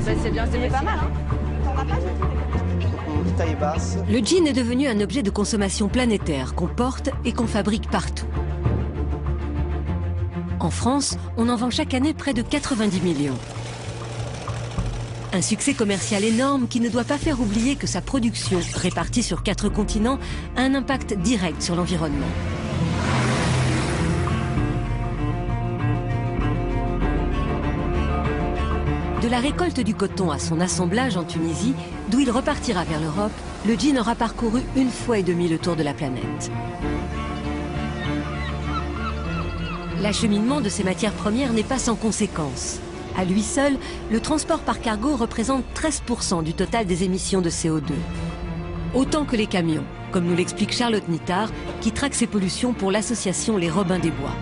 C'est bien, c'est pas mal. Hein. Taille basse. Le jean est devenu un objet de consommation planétaire qu'on porte et qu'on fabrique partout. En France, on en vend chaque année près de 90 millions. Un succès commercial énorme qui ne doit pas faire oublier que sa production, répartie sur 4 continents, a un impact direct sur l'environnement. De la récolte du coton à son assemblage en Tunisie, d'où il repartira vers l'Europe, le jean aura parcouru 1,5 fois le tour de la planète. L'acheminement de ces matières premières n'est pas sans conséquences. À lui seul, le transport par cargo représente 13% du total des émissions de CO2. Autant que les camions, comme nous l'explique Charlotte Nittard, qui traque ces pollutions pour l'association Les Robins des Bois.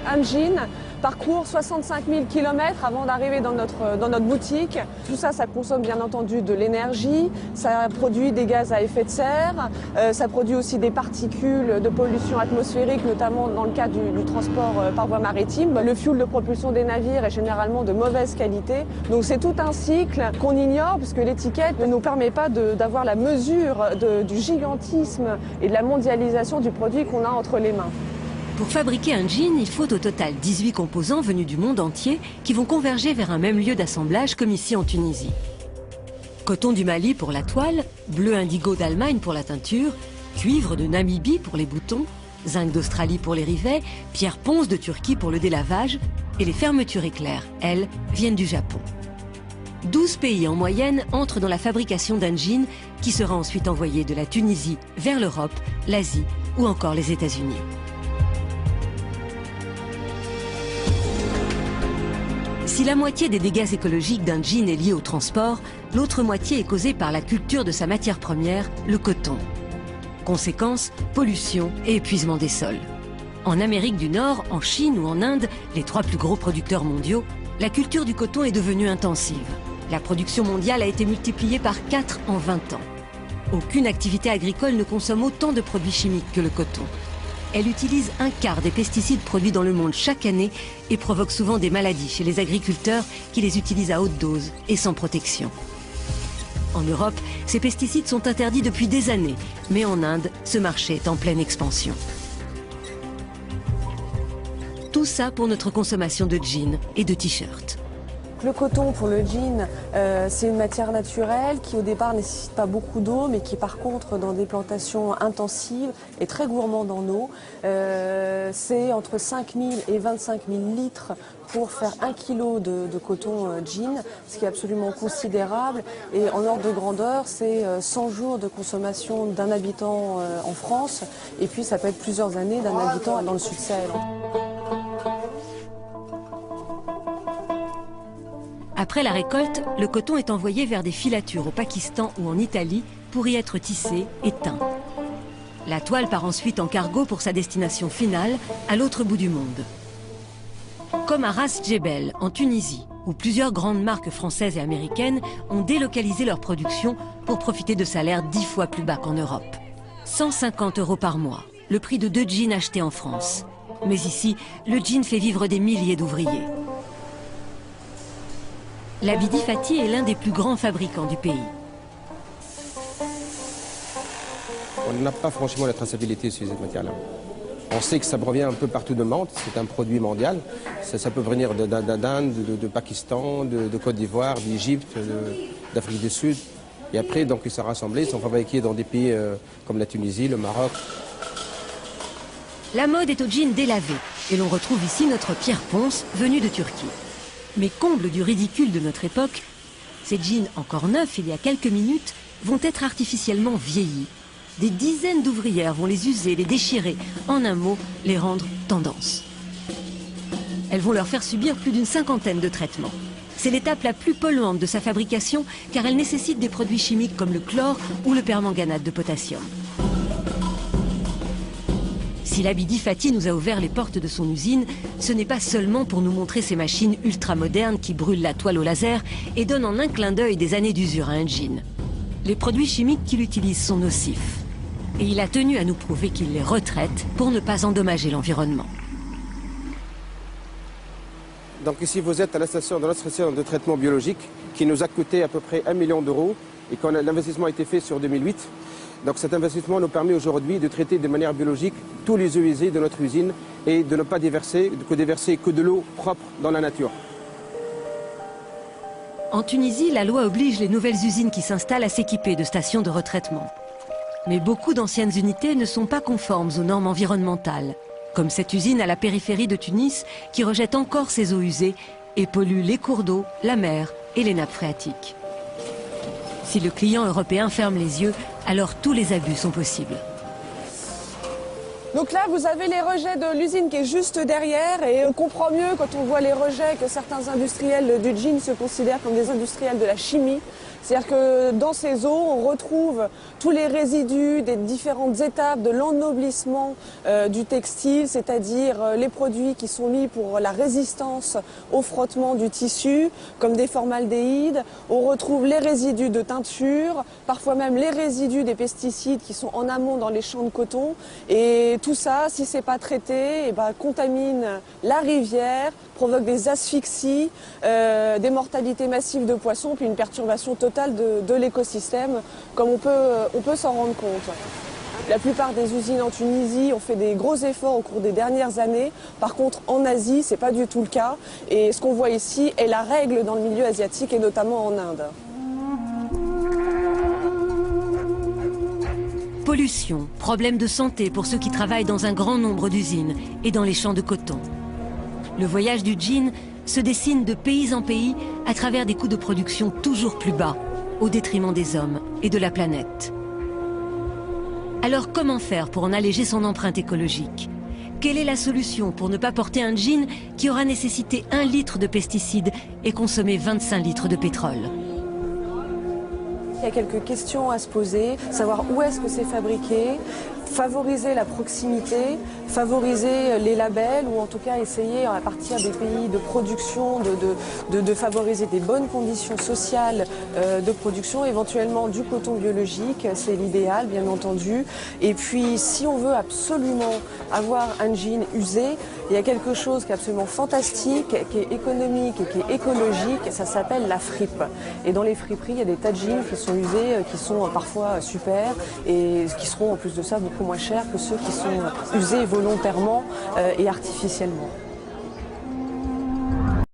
Un jean parcourt 65 000 km avant d'arriver dans notre boutique. Tout ça, ça consomme bien entendu de l'énergie, ça produit des gaz à effet de serre, ça produit aussi des particules de pollution atmosphérique, notamment dans le cas du transport par voie maritime. Le fuel de propulsion des navires est généralement de mauvaise qualité. Donc c'est tout un cycle qu'on ignore puisque l'étiquette ne nous permet pas d'avoir la mesure du gigantisme et de la mondialisation du produit qu'on a entre les mains. Pour fabriquer un jean, il faut au total 18 composants venus du monde entier qui vont converger vers un même lieu d'assemblage comme ici en Tunisie. Coton du Mali pour la toile, bleu indigo d'Allemagne pour la teinture, cuivre de Namibie pour les boutons, zinc d'Australie pour les rivets, pierre ponce de Turquie pour le délavage et les fermetures éclairs, elles, viennent du Japon. 12 pays en moyenne entrent dans la fabrication d'un jean qui sera ensuite envoyé de la Tunisie vers l'Europe, l'Asie ou encore les États-Unis. Si la moitié des dégâts écologiques d'un jean est liée au transport, l'autre moitié est causée par la culture de sa matière première, le coton. Conséquence, pollution et épuisement des sols. En Amérique du Nord, en Chine ou en Inde, les 3 plus gros producteurs mondiaux, la culture du coton est devenue intensive. La production mondiale a été multipliée par 4 en 20 ans. Aucune activité agricole ne consomme autant de produits chimiques que le coton. Elle utilise 1/4 des pesticides produits dans le monde chaque année et provoque souvent des maladies chez les agriculteurs qui les utilisent à haute dose et sans protection. En Europe, ces pesticides sont interdits depuis des années, mais en Inde, ce marché est en pleine expansion. Tout ça pour notre consommation de jeans et de t-shirts. Le coton pour le jean, c'est une matière naturelle qui au départ ne nécessite pas beaucoup d'eau, mais qui par contre dans des plantations intensives est très gourmand en eau. C'est entre 5 000 et 25 000 litres pour faire 1 kg de coton jean, ce qui est absolument considérable. Et en ordre de grandeur, c'est 100 jours de consommation d'un habitant en France, et puis ça peut être plusieurs années d'un habitant dans le sud Sahel. Après la récolte, le coton est envoyé vers des filatures au Pakistan ou en Italie pour y être tissé et teint. La toile part ensuite en cargo pour sa destination finale, à l'autre bout du monde. Comme à Ras Jebel, en Tunisie, où plusieurs grandes marques françaises et américaines ont délocalisé leur production pour profiter de salaires 10 fois plus bas qu'en Europe. 150 € par mois, le prix de 2 jeans achetés en France. Mais ici, le jean fait vivre des milliers d'ouvriers. Labidi Fati est l'un des plus grands fabricants du pays. On n'a pas franchement la traçabilité sur cette matière-là. On sait que ça provient un peu partout de monde, c'est un produit mondial. Ça peut venir d'Inde, de Pakistan, de Côte d'Ivoire, d'Égypte, d'Afrique du Sud. Et après, donc, ils sont rassemblés, ils sont fabriqués dans des pays comme la Tunisie, le Maroc. La mode est au jean délavé et l'on retrouve ici notre Pierre Ponce, venu de Turquie. Mais comble du ridicule de notre époque, ces jeans encore neufs il y a quelques minutes vont être artificiellement vieillis. Des dizaines d'ouvrières vont les user, les déchirer, en un mot, les rendre tendance. Elles vont leur faire subir plus d'une 50aine de traitements. C'est l'étape la plus polluante de sa fabrication car elle nécessite des produits chimiques comme le chlore ou le permanganate de potassium. Si Labidi Fati nous a ouvert les portes de son usine, ce n'est pas seulement pour nous montrer ces machines ultra-modernes qui brûlent la toile au laser et donnent en un clin d'œil des années d'usure à un jean. Les produits chimiques qu'il utilise sont nocifs. Et il a tenu à nous prouver qu'il les retraite pour ne pas endommager l'environnement. Donc ici vous êtes à la station, dans notre station de traitement biologique qui nous a coûté à peu près 1 million d'euros et quand l'investissement a été fait sur 2008. Donc cet investissement nous permet aujourd'hui de traiter de manière biologique tous les eaux usées de notre usine et de ne pas déverser que de l'eau propre dans la nature. En Tunisie, la loi oblige les nouvelles usines qui s'installent à s'équiper de stations de retraitement. Mais beaucoup d'anciennes unités ne sont pas conformes aux normes environnementales, comme cette usine à la périphérie de Tunis qui rejette encore ses eaux usées et pollue les cours d'eau, la mer et les nappes phréatiques. Si le client européen ferme les yeux, alors tous les abus sont possibles. Donc là, vous avez les rejets de l'usine qui est juste derrière et on comprend mieux quand on voit les rejets que certains industriels du gin se considèrent comme des industriels de la chimie. C'est-à-dire que dans ces eaux, on retrouve tous les résidus des différentes étapes de l'ennoblissement du textile, c'est-à-dire les produits qui sont mis pour la résistance au frottement du tissu, comme des formaldéhydes. On retrouve les résidus de teinture, parfois même les résidus des pesticides qui sont en amont dans les champs de coton. Et tout ça, si c'est pas traité, contamine la rivière, provoque des asphyxies, des mortalités massives de poissons, puis une perturbation totale de l'écosystème, comme on peut s'en rendre compte. La plupart des usines en Tunisie ont fait des gros efforts au cours des dernières années. Par contre, en Asie, c'est pas du tout le cas. Et ce qu'on voit ici est la règle dans le milieu asiatique et notamment en Inde. Pollution, problèmes de santé pour ceux qui travaillent dans un grand nombre d'usines et dans les champs de coton. Le voyage du gin se dessine de pays en pays à travers des coûts de production toujours plus bas, au détriment des hommes et de la planète. Alors comment faire pour en alléger son empreinte écologique? Quelle est la solution pour ne pas porter un gin qui aura nécessité 1 litre de pesticides et consommé 25 litres de pétrole? Il y a quelques questions à se poser, savoir où est-ce que c'est fabriqué, favoriser la proximité, favoriser les labels ou en tout cas essayer à partir des pays de production de favoriser des bonnes conditions sociales de production, éventuellement du coton biologique, c'est l'idéal bien entendu. Et puis si on veut absolument avoir un jean usé, il y a quelque chose qui est absolument fantastique, qui est économique et qui est écologique, ça s'appelle la fripe. Et dans les friperies, il y a des tas de jeans qui sont usés, qui sont parfois super et qui seront en plus de ça beaucoup moins chers que ceux qui sont usés volontairement et artificiellement.